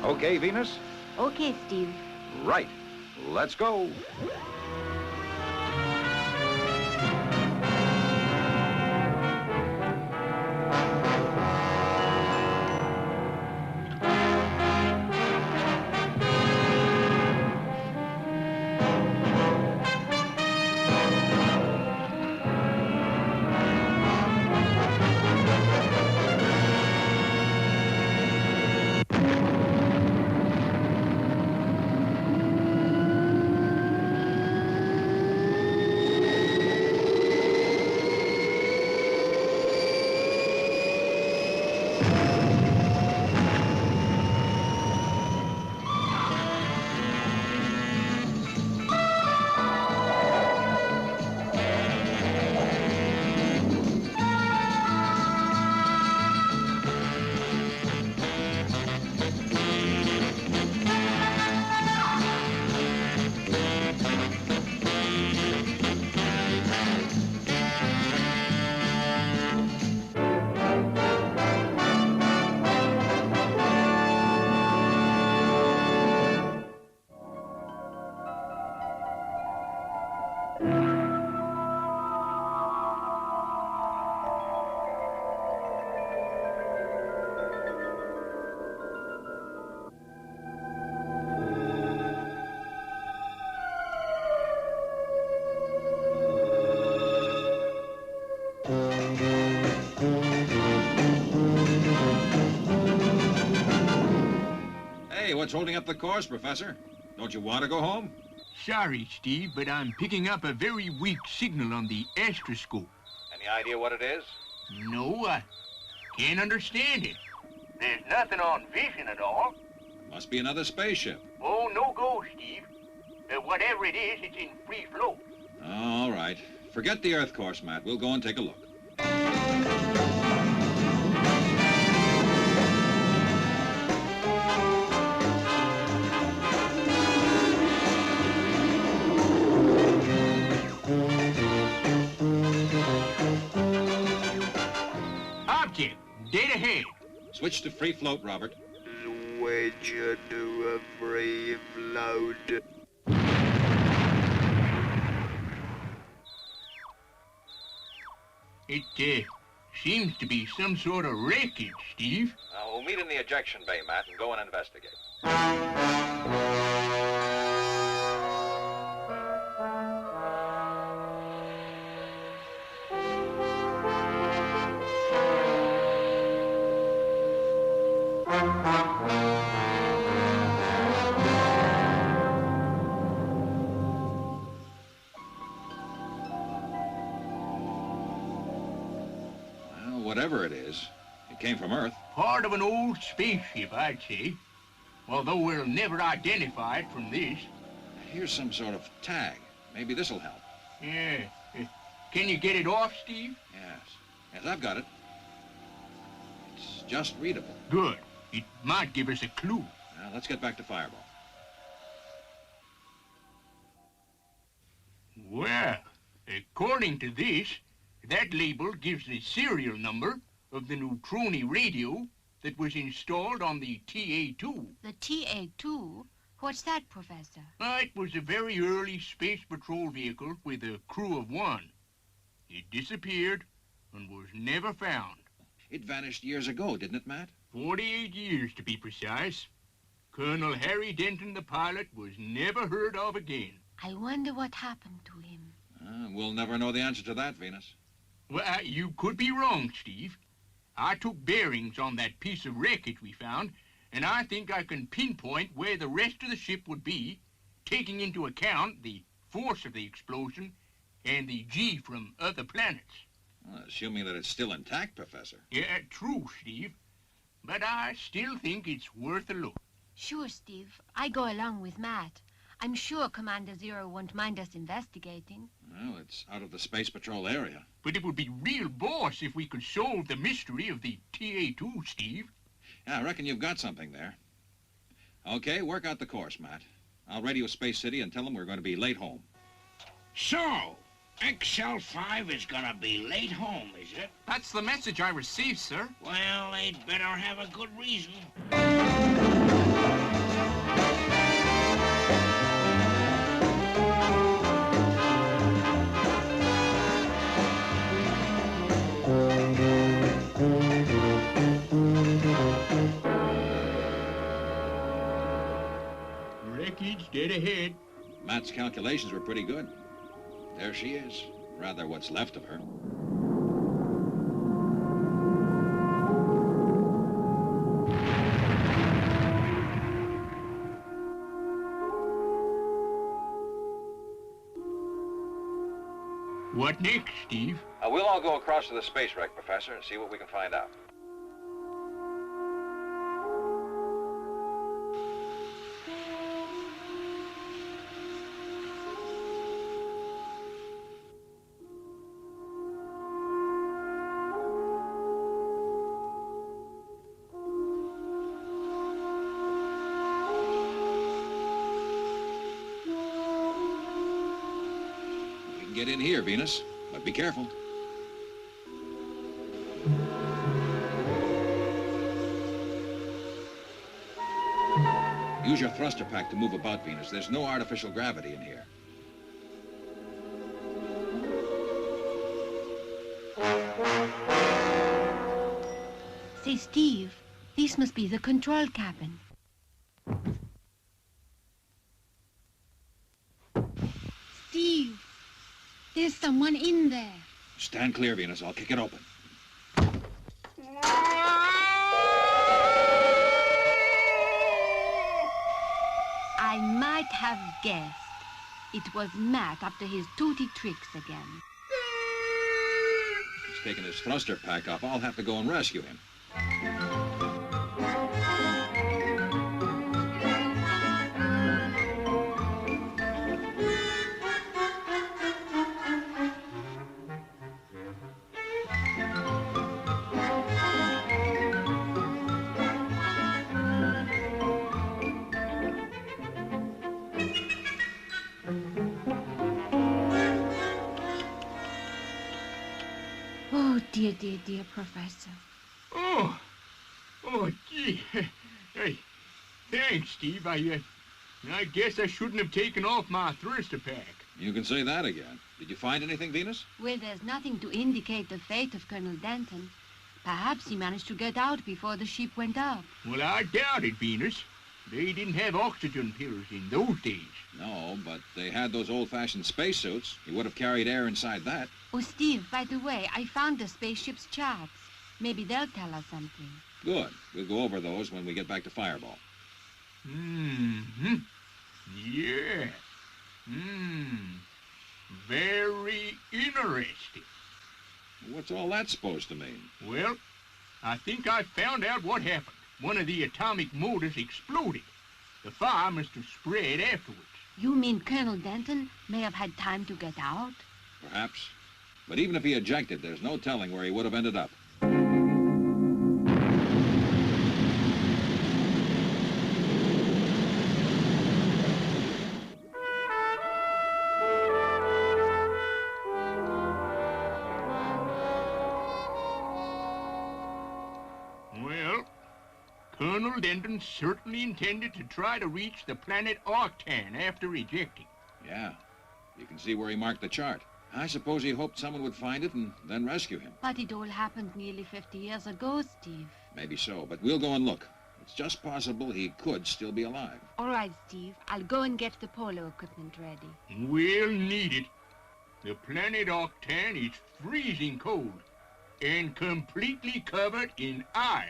Okay, Venus? Okay, Steve. Right. Let's go. Hey, what's holding up the course, Professor? Don't you want to go home? Sorry, Steve, but I'm picking up a very weak signal on the astroscope. Any idea what it is? No, I can't understand it. There's nothing on vision at all. Must be another spaceship. Oh, no go, Steve. Whatever it is, it's in free float. All right. Forget the Earth course, Matt. We'll go and take a look. Object, dead ahead. Switch to free float, Robert. Switch to a free float. It seems to be some sort of wreckage, Steve. We'll meet in the ejection bay, Matt, and go and investigate. Well, whatever it is, it came from Earth. Part of an old spaceship, I'd say. Although we'll never identify it from this. Here's some sort of tag. Maybe this'll help. Yeah. Can you get it off, Steve? Yes. Yes, I've got it. It's just readable. Good. It might give us a clue. Now, let's get back to Fireball. Well, according to this, that label gives the serial number of the neutroni radio that was installed on the TA2. The TA2? What's that, Professor? It was a very early space patrol vehicle with a crew of one. It disappeared and was never found. It vanished years ago, didn't it, Matt? 48 years, to be precise. Colonel Harry Denton, the pilot, was never heard of again. I wonder what happened to him. We'll never know the answer to that, Venus. Well, you could be wrong, Steve. I took bearings on that piece of wreckage we found, and I think I can pinpoint where the rest of the ship would be, taking into account the force of the explosion and the G from other planets. Well, assuming that it's still intact, Professor. Yeah, true, Steve. But I still think it's worth a look. Sure, Steve. I go along with Matt. I'm sure Commander Zero won't mind us investigating. Well, it's out of the Space Patrol area. But it would be real boss if we could solve the mystery of the TA2, Steve. Yeah, I reckon you've got something there. Okay, work out the course, Matt. I'll radio Space City and tell them we're going to be late home. So, xl5 is gonna be late home, is it? That's the message I received, sir. Well, they'd better have a good reason. dead ahead. Matt's calculations were pretty good. There she is. Rather, what's left of her. What next, Steve? We'll all go across to the space wreck, Professor, and see what we can find out. We can get in here, Venus, but be careful. Use your thruster pack to move about, Venus. There's no artificial gravity in here. Say, Steve, this must be the control cabin. Steve, there's someone in there. Stand clear, Venus. I'll kick it open. I might have guessed. It was Matt up to his tooty tricks again. He's taking his thruster pack off. I'll have to go and rescue him. Oh, dear, dear, dear Professor. Oh, gee. Hey, thanks, Steve. I guess I shouldn't have taken off my thruster pack. You can say that again. Did you find anything, Venus? Well, there's nothing to indicate the fate of Colonel Denton. Perhaps he managed to get out before the ship went up. Well, I doubt it, Venus. They didn't have oxygen pills in those days. No, but they had those old-fashioned spacesuits. He would have carried air inside that. Oh, Steve, by the way, I found the spaceship's charts. Maybe they'll tell us something. Good. We'll go over those when we get back to Fireball. Mm-hmm. Yeah. Very interesting. What's all that supposed to mean? Well, I think I found out what happened. One of the atomic motors exploded. The fire must have spread afterwards. You mean Colonel Denton may have had time to get out? Perhaps. But even if he ejected, there's no telling where he would have ended up. Well, Colonel Denton certainly intended to try to reach the planet Octan after ejecting. Yeah. You can see where he marked the chart. I suppose he hoped someone would find it and then rescue him. But it all happened nearly 50 years ago, Steve. Maybe so, but we'll go and look. It's just possible he could still be alive. All right, Steve. I'll go and get the polo equipment ready. We'll need it. The planet Octan is freezing cold and completely covered in ice.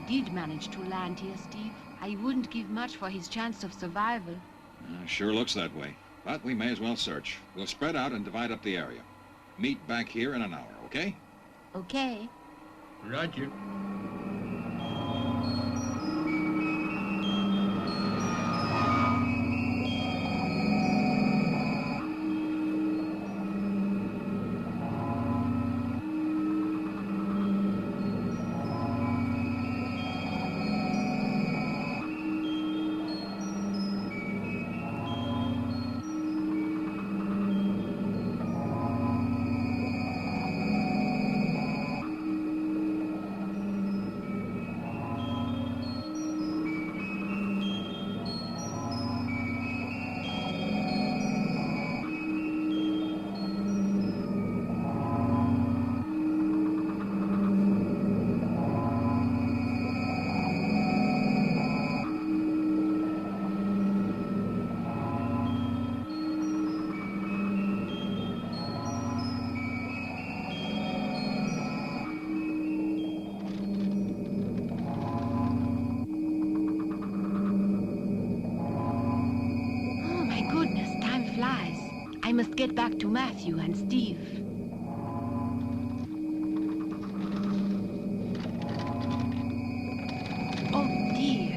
did manage to land here, Steve. I wouldn't give much for his chance of survival. Sure looks that way. But we may as well search. We'll spread out and divide up the area. Meet back here in an hour, okay? Okay. Roger. I must get back to Matthew and Steve. Oh, dear.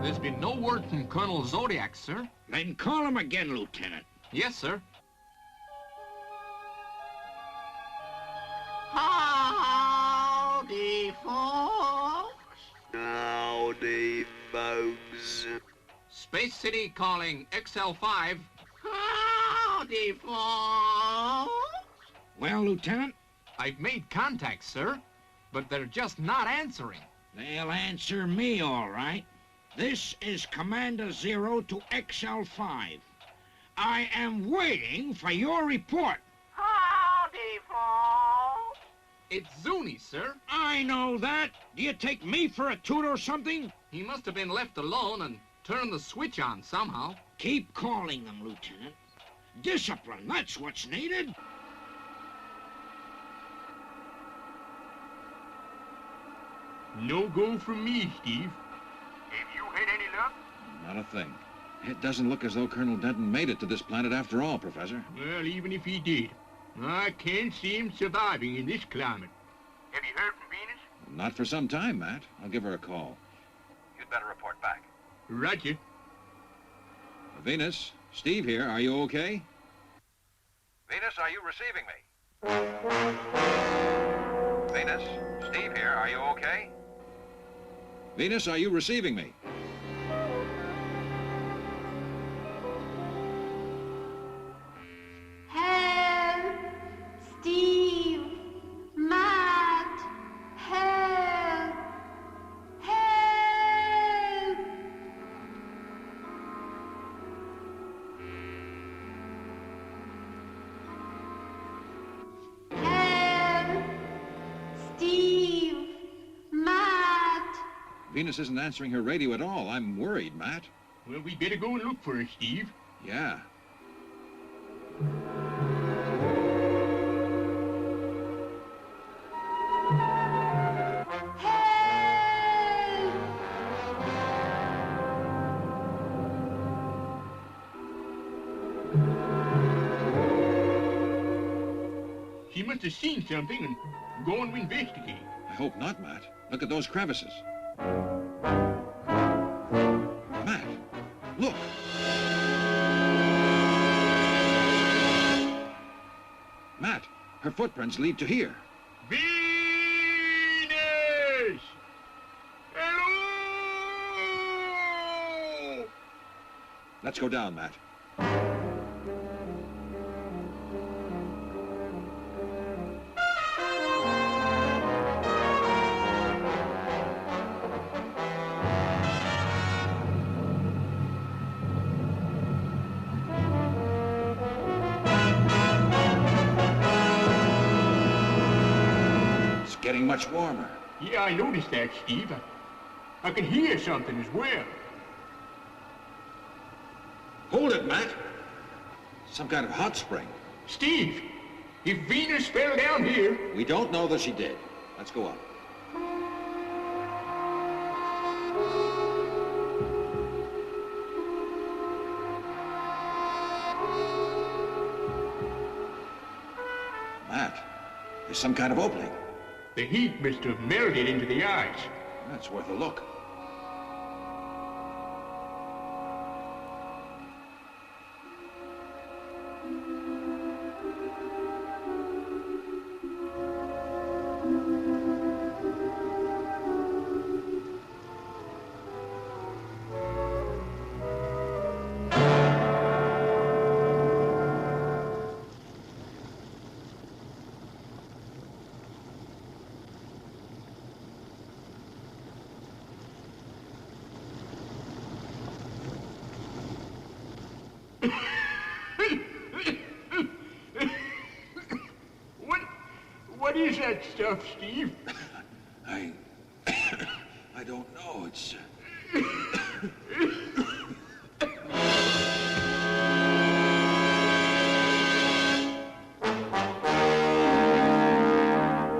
There's been no word from Colonel Zodiac, sir. Then call him again, Lieutenant. Yes, sir. Howdy, folks. Howdy, folks. Space City calling XL5. Howdy, folks. Well, Lieutenant, I've made contact, sir, but they're just not answering. they'll answer me all right. This is Commander Zero to XL5. I am waiting for your report. Howdy, folks. It's Zuni, sir. I know that. Do you take me for a toot or something? He must have been left alone and turned the switch on somehow. Keep calling them, Lieutenant. Discipline, that's what's needed. No go from me, Steve. Have you had any luck? Not a thing. It doesn't look as though Colonel Denton made it to this planet after all, Professor. Well, even if he did, I can't see him surviving in this climate. Have you heard from Venus? Not for some time, Matt. I'll give her a call. You'd better report back. Roger. Venus, Steve here. Are you okay? Venus, are you receiving me? Venus, Steve here. Are you okay? Venus, are you receiving me? Help! Steve! Matt! Help! Help! Help! Steve! Matt! Venus isn't answering her radio at all. I'm worried, Matt. Well, we better go and look for her, Steve. Yeah. She must have seen something and going to investigate. I hope not, Matt. Look at those crevices. Matt, look. Matt, her footprints lead to here. Venus! Hello! Let's go down, Matt. getting much warmer. Yeah, I noticed that, Steve. I can hear something as well. Hold it, Matt. Some kind of hot spring. Steve, if Venus fell down here... We don't know that she did. Let's go up. Matt, there's some kind of opening. The heat must have melted into the ice. That's worth a look. What is that stuff, Steve? I don't know. It's...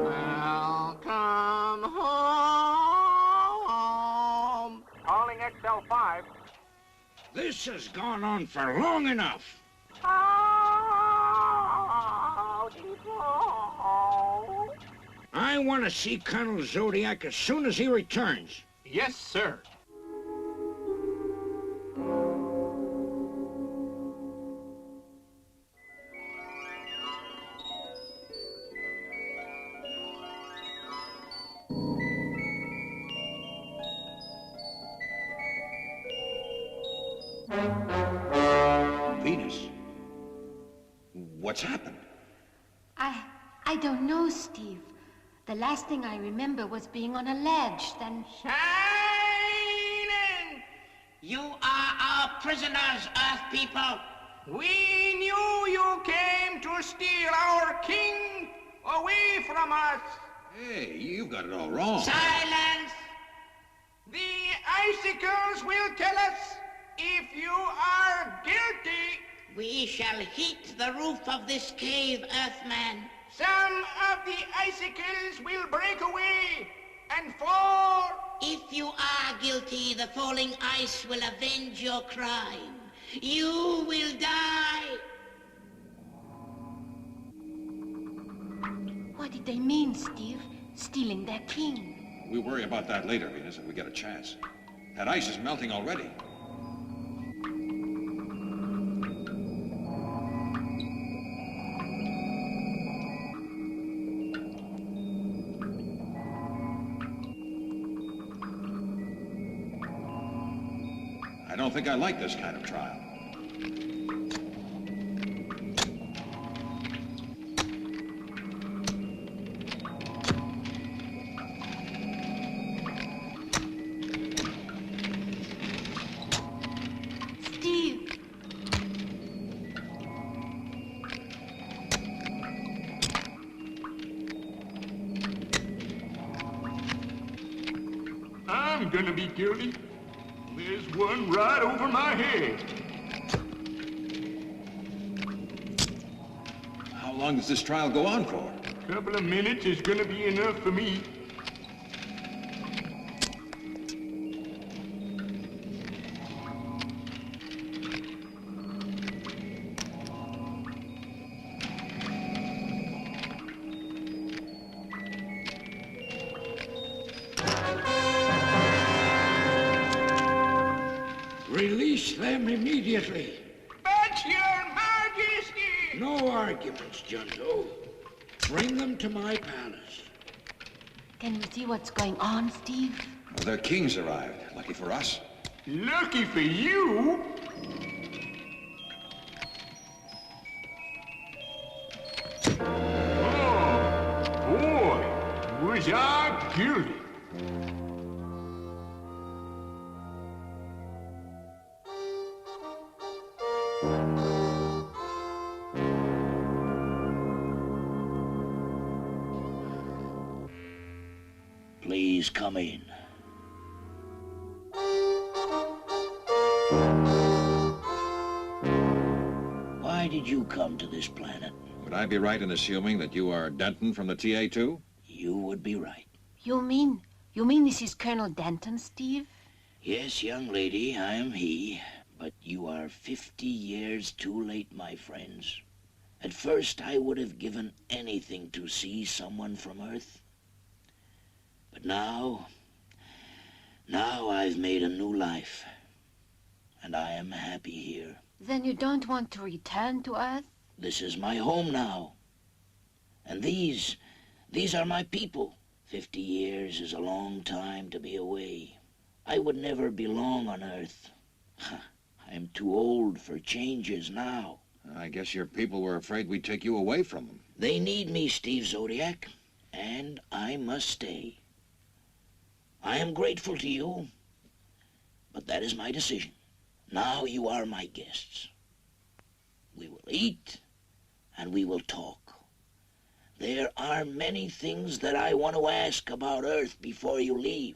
Welcome home. Calling xl5. This has gone on for long enough. I want to see Colonel Zodiac as soon as he returns. Yes, sir. Venus? What's happened? I don't know, Steve. The last thing I remember was being on a ledge, then... Silence! You are our prisoners, Earth people. We knew you came to steal our king away from us. Hey, you've got it all wrong. Silence! The icicles will tell us if you are guilty. We shall heat the roof of this cave, Earthman. Some of the icicles will break away and fall. If you are guilty, the falling ice will avenge your crime. You will die. What did they mean, Steve? Stealing their king? We'll worry about that later, Venus, if we get a chance. That ice is melting already. I don't think I like this kind of trial. Steve! I'm gonna be guilty. There's one right over my head. How long does this trial go on for? A couple of minutes is gonna be enough for me. Release them immediately. But your majesty! No arguments, Junto. Bring them to my palace. Can you see what's going on, Steve? Well, their king's arrived. Lucky for us. Lucky for you? Oh, boy, was I guilty. Please come in. Why did you come to this planet? Would I be right in assuming that you are Denton from the TA2? You would be right. You mean this is Colonel Denton, Steve? Yes, young lady, I am he. But you are 50 years too late, my friends. At first, I would have given anything to see someone from Earth. But now I've made a new life. And I am happy here. Then you don't want to return to Earth? This is my home now. And these are my people. 50 years is a long time to be away. I would never belong on Earth. I'm too old for changes now. I guess your people were afraid we'd take you away from them. They need me, Steve Zodiac, and I must stay. I am grateful to you, but that is my decision. Now you are my guests. We will eat, and we will talk. There are many things that I want to ask about Earth before you leave.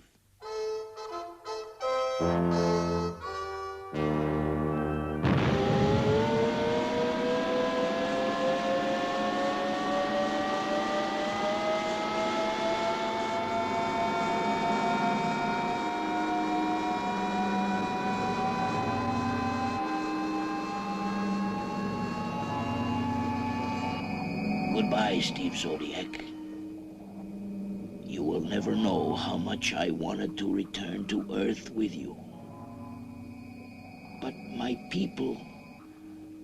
Goodbye, Steve Zodiac. You will never know how much I wanted to return to Earth with you. But my people,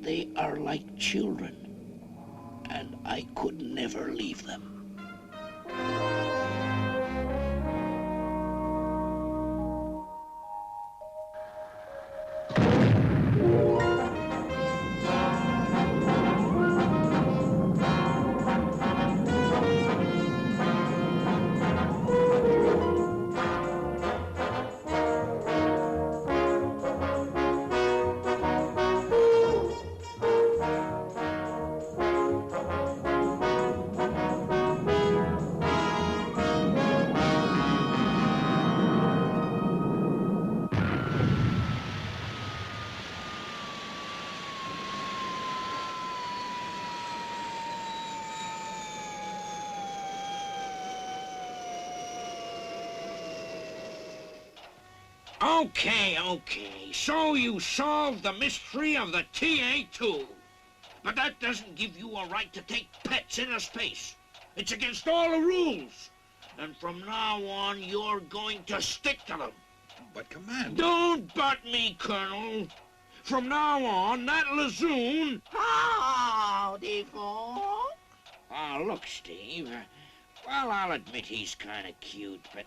they are like children, and I could never leave them. Okay. So you solved the mystery of the TA2. But that doesn't give you a right to take pets into space. It's against all the rules. And from now on, you're going to stick to them. But, Commander... Don't butt me, Colonel. From now on, that Lazoon... Howdy, folks. Ah, look, Steve. Well, I'll admit he's kind of cute, but...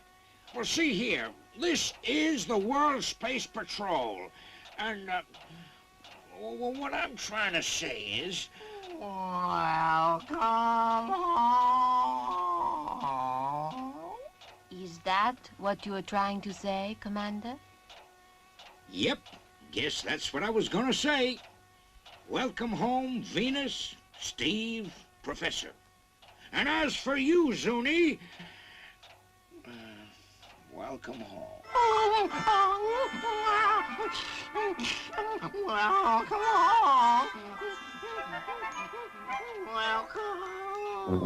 Well, see here. This is the World Space Patrol. And, well, what I'm trying to say is... Welcome home. Is that what you were trying to say, Commander? Yep. Guess that's what I was gonna say. Welcome home, Venus, Steve, Professor. And as for you, Zuni... welcome home. Welcome home.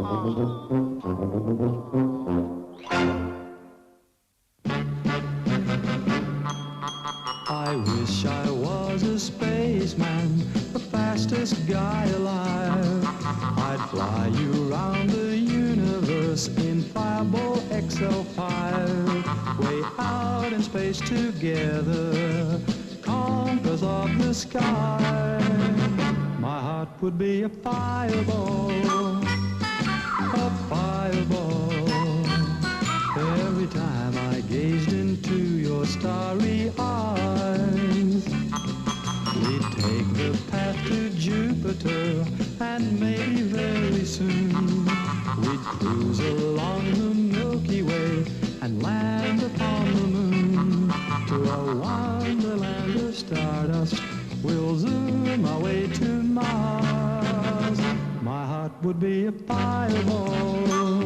I wish I was a spaceman, the fastest guy alive. I'd fly you around the universe in Fireball xl5. Way out in space together, conquerors of the sky. My heart would be a fireball, a fireball. Every time I gazed into your starry eyes, we'd take the path to Jupiter, and maybe very soon we'd cruise along the Milky Way and land upon the moon. To a wonderland of stardust, we'll zoom our way to Mars. My heart would be a fireball, a